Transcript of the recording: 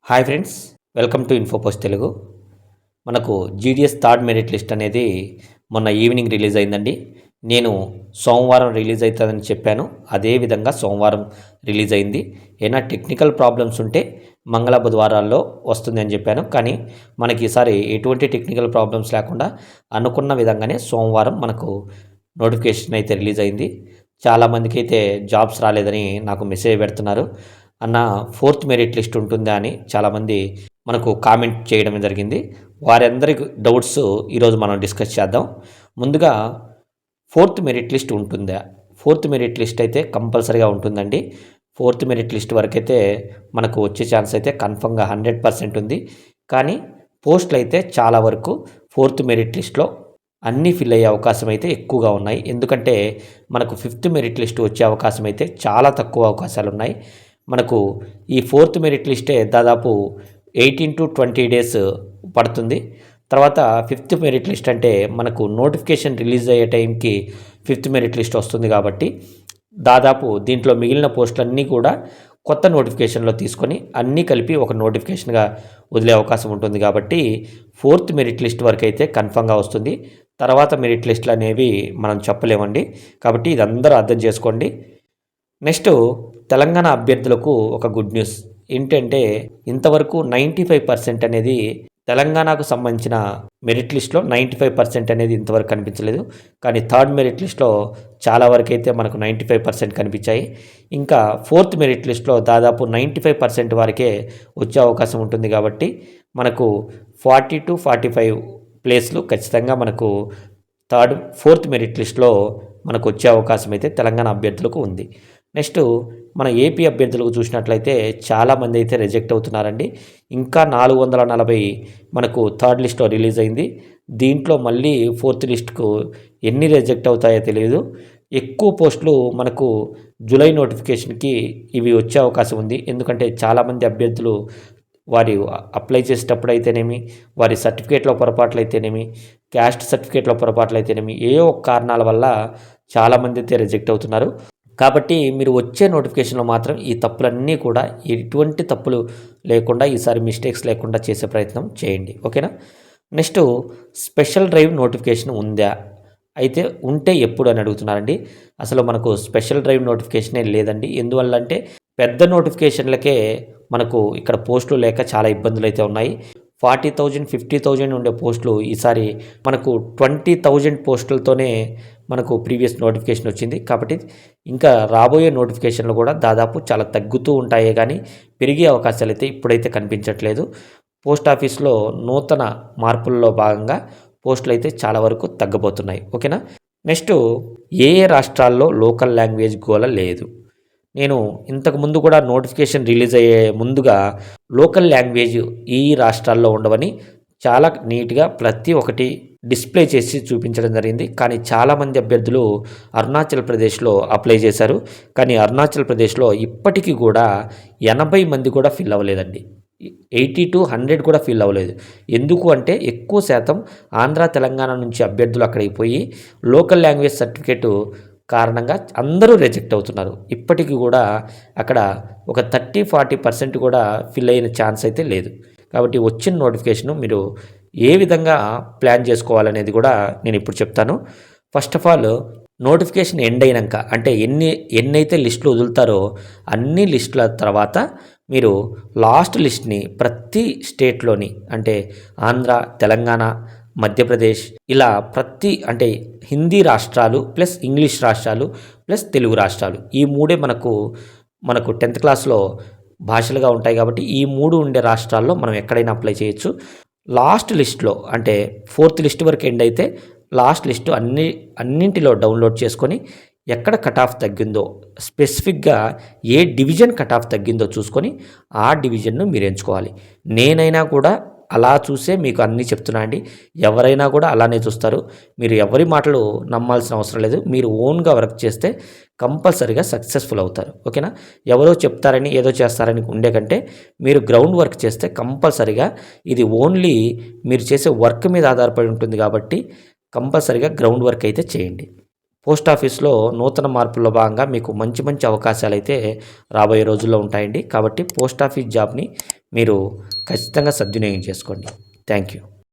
Hi friends, welcome to Infopost Telugu. మనకు GDS third merit list అనేది మొన్న ఈవినింగ్ రిలీజ్ అయిందండి. నేను సోమవారం రిలీజ్ అవుతుందని చెప్పాను. అదేవిధంగా సోమవారం రిలీజ్ అయింది. ఏమైనా టెక్నికల్ ప్రాబ్లమ్స్ ఉంటే మంగళ బుధవారాల్లో వస్తుంది అని చెప్పాను. కానీ మనకి ఈసారి ఎటువంటి టెక్నికల్ ప్రాబ్లమ్స్ లేకుండా అనుకున్న విధంగానే సోమవారం మనకు నోటిఫికేషన్ అయితే రిలీజ్ అయింది. చాలామందికి అయితే జాబ్స్ రాలేదని నాకు మెసేజ్ పెడుతున్నారు. అన్న ఫోర్త్ మెరిట్ లిస్ట్ ఉంటుందా అని చాలామంది మనకు కామెంట్ చేయడం జరిగింది. వారందరికి డౌట్స్ ఈరోజు మనం డిస్కస్ చేద్దాం. ముందుగా ఫోర్త్ మెరిట్ లిస్ట్ ఉంటుందా? ఫోర్త్ మెరిట్ లిస్ట్ అయితే కంపల్సరీగా ఉంటుందండి. ఫోర్త్ మెరిట్ లిస్ట్ వరకైతే మనకు వచ్చే ఛాన్స్ అయితే కన్ఫర్మ్గా 100% ఉంది. కానీ పోస్టులు అయితే చాలా వరకు ఫోర్త్ మెరిట్ లిస్ట్లో అన్నీ ఫిల్ అయ్యే అవకాశం అయితే ఎక్కువగా ఉన్నాయి. ఎందుకంటే మనకు ఫిఫ్త్ మెరిట్ లిస్ట్ వచ్చే అవకాశం అయితే చాలా తక్కువ అవకాశాలు ఉన్నాయి. మనకు ఈ ఫోర్త్ మెరిట్ లిస్టే దాదాపు 18 to 20 డేస్ పడుతుంది. తర్వాత ఫిఫ్త్ మెరిట్ లిస్ట్ అంటే మనకు నోటిఫికేషన్ రిలీజ్ అయ్యే టైంకి ఫిఫ్త్ మెరిట్ లిస్ట్ వస్తుంది. కాబట్టి దాదాపు దీంట్లో మిగిలిన పోస్టులన్నీ కూడా కొత్త నోటిఫికేషన్లో తీసుకొని అన్నీ కలిపి ఒక నోటిఫికేషన్గా వదిలే అవకాశం ఉంటుంది. కాబట్టి ఫోర్త్ మెరిట్ లిస్ట్ వరకు అయితే కన్ఫర్మ్గా వస్తుంది. తర్వాత మెరిట్ లిస్టులు అనేవి మనం చెప్పలేమండి. కాబట్టి ఇది అందరూ అర్థం చేసుకోండి. నెక్స్ట్ తెలంగాణ అభ్యర్థులకు ఒక గుడ్ న్యూస్ ఏంటంటే ఇంతవరకు 95% అనేది తెలంగాణకు సంబంధించిన మెరిట్ లిస్ట్లో 95% అనేది ఇంతవరకు కనిపించలేదు. కానీ థర్డ్ మెరిట్ లిస్ట్లో చాలా వరకు అయితే మనకు 95% కనిపించాయి. ఇంకా ఫోర్త్ మెరిట్ లిస్ట్లో దాదాపు 95% వరకే వచ్చే అవకాశం ఉంటుంది. కాబట్టి మనకు 40 to 45 ప్లేస్లు ఖచ్చితంగా మనకు ఫోర్త్ మెరిట్ లిస్ట్లో మనకు వచ్చే అవకాశం అయితే తెలంగాణ అభ్యర్థులకు ఉంది. నెక్స్ట్ మన ఏపీ అభ్యర్థులకు చూసినట్లయితే చాలామంది అయితే రిజెక్ట్ అవుతున్నారండి. ఇంకా 440 మనకు థర్డ్ లిస్ట్లో రిలీజ్ అయింది. దీంట్లో మళ్ళీ ఫోర్త్ లిస్ట్కు ఎన్ని రిజెక్ట్ అవుతాయో తెలియదు. ఎక్కువ పోస్టులు మనకు జూలై నోటిఫికేషన్కి ఇవి వచ్చే అవకాశం ఉంది. ఎందుకంటే చాలామంది అభ్యర్థులు వారి అప్లై చేసేటప్పుడు అయితేనేమి, వారి సర్టిఫికేట్లో పొరపాట్లు అయితేనేమి, క్యాస్ట్ సర్టిఫికేట్లో పొరపాట్లు అయితేనేమి, ఏవో కారణాల వల్ల చాలామంది అయితే రిజెక్ట్ అవుతున్నారు. కాబట్టి మీరు వచ్చే నోటిఫికేషన్లో మాత్రం ఈ తప్పులన్నీ కూడా ఎటువంటి తప్పులు లేకుండా ఈసారి మిస్టేక్స్ లేకుండా చేసే ప్రయత్నం చేయండి. ఓకేనా? నెక్స్ట్ స్పెషల్ డ్రైవ్ నోటిఫికేషన్ ఉందా? అయితే ఉంటే ఎప్పుడు అని అడుగుతున్నారండి. అసలు మనకు స్పెషల్ డ్రైవ్ నోటిఫికేషనే లేదండి. ఎందువల్ల అంటే పెద్ద నోటిఫికేషన్లకే మనకు ఇక్కడ పోస్టులు లేక చాలా ఇబ్బందులు అయితే ఉన్నాయి. 40,000 50,000 ఉండే పోస్టులు ఈసారి మనకు 20,000 పోస్టులతోనే మనకు ప్రీవియస్ నోటిఫికేషన్ వచ్చింది. కాబట్టి ఇంకా రాబోయే నోటిఫికేషన్లు కూడా దాదాపు చాలా తగ్గుతూ ఉంటాయే కానీ పెరిగే అవకాశాలు అయితే ఇప్పుడైతే కనిపించట్లేదు. పోస్ట్ ఆఫీస్లో నూతన మార్పుల్లో భాగంగా పోస్టులు అయితే చాలా వరకు తగ్గబోతున్నాయి. ఓకేనా? నెక్స్ట్ ఏ రాష్ట్రాల్లో లోకల్ లాంగ్వేజ్ గోల లేదు? నేను ఇంతకుముందు కూడా నోటిఫికేషన్ రిలీజ్ అయ్యే ముందుగా లోకల్ లాంగ్వేజ్ ఈ రాష్ట్రాల్లో ఉండవని చాలా నీట్గా ప్రతి ఒక్కటి డిస్ప్లే చేసి చూపించడం జరిగింది. కానీ చాలామంది అభ్యర్థులు అరుణాచల్ ప్రదేశ్లో అప్లై చేశారు. కానీ అరుణాచల్ ప్రదేశ్లో ఇప్పటికీ కూడా 80 మంది కూడా ఫిల్ అవ్వలేదండి. 80 to 100 కూడా ఫిల్ అవ్వలేదు. ఎందుకు అంటే ఎక్కువ శాతం ఆంధ్ర తెలంగాణ నుంచి అభ్యర్థులు అక్కడికి పోయి లోకల్ లాంగ్వేజ్ సర్టిఫికేటు కారణంగా అందరూ రిజెక్ట్ అవుతున్నారు. ఇప్పటికీ కూడా అక్కడ ఒక 30-40% కూడా ఫిల్ అయిన ఛాన్స్ అయితే లేదు. కాబట్టి వచ్చిన నోటిఫికేషను మీరు ఏ విధంగా ప్లాన్ చేసుకోవాలనేది కూడా నేను ఇప్పుడు చెప్తాను. First of all notification end అయినాక అంటే ఎన్నైతే లిస్టులు వదులుతారో అన్ని లిస్టుల తర్వాత మీరు లాస్ట్ లిస్ట్ని ప్రతి స్టేట్లోని అంటే ఆంధ్ర, తెలంగాణ, మధ్యప్రదేశ్ ఇలా ప్రతి అంటే హిందీ రాష్ట్రాలు ప్లస్ ఇంగ్లీష్ రాష్ట్రాలు ప్లస్ తెలుగు రాష్ట్రాలు ఈ మూడే మనకు 10th క్లాస్లో భాషలుగా ఉంటాయి. కాబట్టి ఈ 3 ఉండే రాష్ట్రాల్లో మనం ఎక్కడైనా అప్లై చేయొచ్చు. లాస్ట్ లిస్ట్లో అంటే ఫోర్త్ లిస్ట్ వరకు ఎండ్ అయితే లాస్ట్ లిస్టు అన్నింటిలో డౌన్లోడ్ చేసుకొని ఎక్కడ కట్ ఆఫ్ తగ్గిందో స్పెసిఫిక్గా ఏ డివిజన్ కట్ ఆఫ్ తగ్గిందో చూసుకొని ఆ డివిజన్ను మీరు ఎంచుకోవాలి. నేనైనా కూడా అలా చూసే మీకు అన్నీ చెప్తున్నా అండి. ఎవరైనా కూడా అలానే చూస్తారు. మీరు ఎవరి మాటలు నమ్మాల్సిన అవసరం లేదు. మీరు ఓన్గా వర్క్ చేస్తే కంపల్సరీగా సక్సెస్ఫుల్ అవుతారు. ఓకేనా? ఎవరో చెప్తారని ఏదో చేస్తారని ఉండే కంటే మీరు గ్రౌండ్ వర్క్ చేస్తే కంపల్సరీగా ఇది ఓన్లీ మీరు చేసే వర్క్ మీద ఆధారపడి ఉంటుంది. కాబట్టి కంపల్సరీగా గ్రౌండ్ వర్క్ అయితే చేయండి. పోస్ట్ ఆఫీస్లో నూతన మార్పుల్లో భాగంగా మీకు మంచి మంచి అవకాశాలు అయితే రాబోయే రోజుల్లో ఉంటాయండి. కాబట్టి పోస్ట్ ఆఫీస్ జాబ్ని మీరు ఖచ్చితంగా సద్వినియోగం చేసుకోండి. Thank you.